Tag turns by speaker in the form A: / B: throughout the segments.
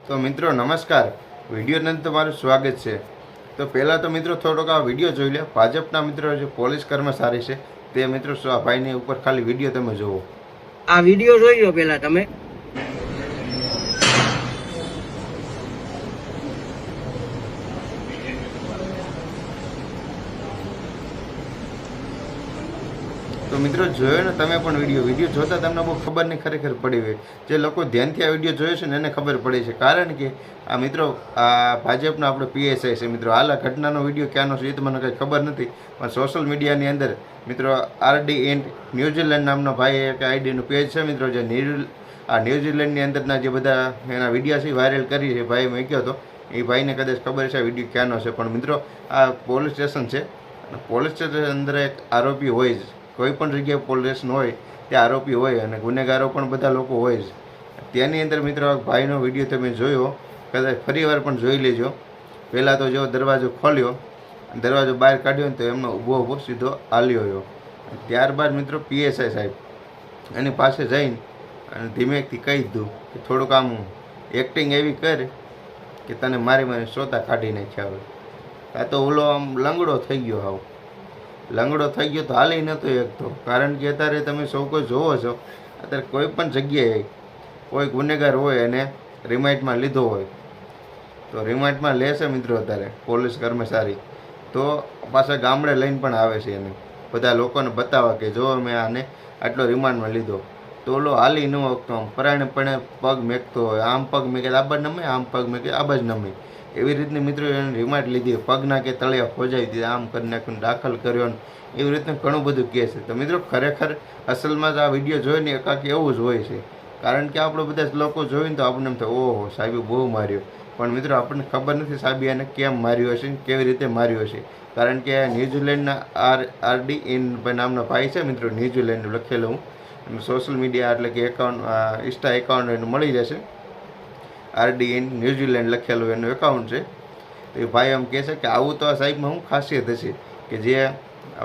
A: તો મિત્રો નમસ્કાર, વિડીયોની અંદર તમારું સ્વાગત છે। તો પહેલાં તો મિત્રો થોડોક આ વિડીયો જોઈ લે। ભાજપના મિત્રો જે પોલીસ કર્મચારી છે તે મિત્રો આ ભાઈની ઉપર ખાલી વિડીયો તમે જુઓ।
B: આ વિડીયો જોઈ લો પહેલા તમે।
A: તો મિત્રો જોયો ને તમે પણ વિડીયો જોતા તમને બહુ ખબર નહીં ખરેખર પડી હોય। જે લોકો ધ્યાનથી આ વિડીયો જોયો છે ને એને ખબર પડી છે, કારણ કે આ મિત્રો આ ભાજપનો આપણો પીએસઆઈ છે મિત્રો। હાલ આ ઘટનાનો વિડીયો ક્યાંનો છે એ તો મને કંઈ ખબર નથી, પણ સોશિયલ મીડિયાની અંદર મિત્રો આરડી એન્ડ ન્યૂઝીલેન્ડ નામનો ભાઈ એક આઈડીનું પેજ છે મિત્રો, જે ન્યૂઝીલેન્ડની અંદરના જે બધા એના વિડીયો છે વાયરલ કરી છે ભાઈ મૂક્યો હતો। એ ભાઈને કદાચ ખબર છે આ વિડીયો ક્યાંનો છે, પણ મિત્રો આ પોલીસ સ્ટેશન છે અને પોલીસ સ્ટેશન અંદર એક આરોપી હોય જ। કોઈ પણ જગ્યાએ પોલીસ સ્ટેશન હોય ત્યાં આરોપી હોય અને ગુનેગારો પણ બધા લોકો હોય જ। ત્યાંની અંદર મિત્રો ભાઈનો વિડીયો તમે જોયો, કદાચ ફરીવાર પણ જોઈ લેજો। પહેલાં તો જો દરવાજો ખોલ્યો, દરવાજો બહાર કાઢ્યો ને તો એમનો ઊભો સીધો હાલ્યો ગયો। ત્યારબાદ મિત્રો પીએસઆઈ સાહેબ એની પાસે જઈને અને ધીમેકથી કહી દીધું કે થોડુંક આમ એક્ટિંગ એવી કર કે તને મારી સોતા કાઢી નાખ્યા હોય। આ તો ઓલો આમ લંગડો થઈ ગયો, હાવ લંગડો થઈ ગયો તો હાલી નહોતો એકતો, કારણ કે અત્યારે તમે સૌ કોઈ જોવો છો, અત્યારે કોઈ પણ જગ્યાએ કોઈ ગુનેગાર હોય અને રિમાન્ડમાં લીધો હોય તો રિમાન્ડમાં લેશે મિત્રો અત્યારે પોલીસ કર્મચારી, તો પાછા ગામડે લઈને પણ આવે છે એને બધા લોકોને બતાવવા કે જો મેં આને આટલો રિમાન્ડમાં લીધો। તો ઓલો હાલી ન વખતો આમ પરાયણપણે પગ મેકતો હોય, આમ પગ મેકે આ બાજ નમે, આમ પગ મેકે આ બાજ નમે, એવી રીતની મિત્રો એને રિમાન્ડ લીધી। પગના કે તળિયા ખોજાવી દીધા, આમ કરી નાખ્યું, દાખલ કર્યો, એવી રીતનું ઘણું બધું કહે છે। તો મિત્રો ખરેખર અસલમાં જ આ વિડીયો જોઈને એકાક એવું જ હોય છે, કારણ કે આપણે બધા લોકો જોઈને તો આપણને એમ થાય ઓહો સાહેબે બહુ માર્યો, પણ મિત્રો આપણને ખબર નથી સાહેબે એને કેમ માર્યો હશે, કેવી રીતે માર્યો હશે, કારણ કે ન્યૂઝીલેન્ડના આરડી એન નામનો ભાઈ છે મિત્રો, ન્યૂઝીલેન્ડ લખેલું હું સોશિયલ મીડિયા એટલે કે એકાઉન્ટ ઇન્સ્ટા એકાઉન્ટ એનું મળી જશે। આરડી એન ન્યૂઝીલેન્ડ લખેલું એનું એકાઉન્ટ છે। તો એ ભાઈ એમ કહે છે કે આવું તો આ સાહેબમાં શું ખાસિયત હશે કે જે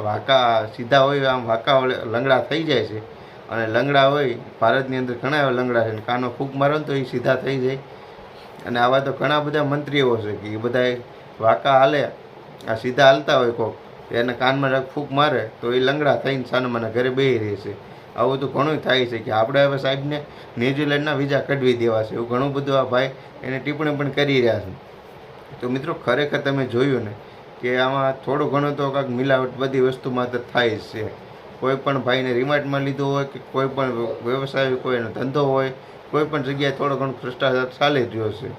A: વાંકા સીધા હોય આમ વાંકા લંગડા થઈ જાય છે, અને લંગડા હોય ભારતની અંદર ઘણા એવા લંગડા છે, કાનો ફૂંક મારો ને તો એ સીધા થઈ જાય। અને આવા તો ઘણા બધા મંત્રીઓ છે કે એ બધા વાંકા હાલે આ સીધા હાલતા હોય કોક, એને કાનમાં ફૂંક મારે તો એ લંગડા થઈને સાનામાના ઘરે બેસી રહે છે। આવું તો ઘણું થાય છે કે આપણે હવે સાહેબને ન્યૂઝીલેન્ડના વિઝા કઢવી દેવા છે, એવું ઘણું બધું આ ભાઈ એને ટિપ્પણી પણ કરી રહ્યા છે। તો મિત્રો ખરેખર તમે જોયું ને કે આમાં થોડું ઘણું તો કાંઈક મિલાવટ બધી વસ્તુમાં તો થાય જ છે। કોઈ પણ ભાઈને રિમાન્ડમાં લીધો હોય કે કોઈ પણ વ્યવસાય, કોઈનો ધંધો હોય, કોઈ પણ જગ્યાએ થોડો ઘણો ભ્રષ્ટાચાર ચાલી જ રહ્યો છે।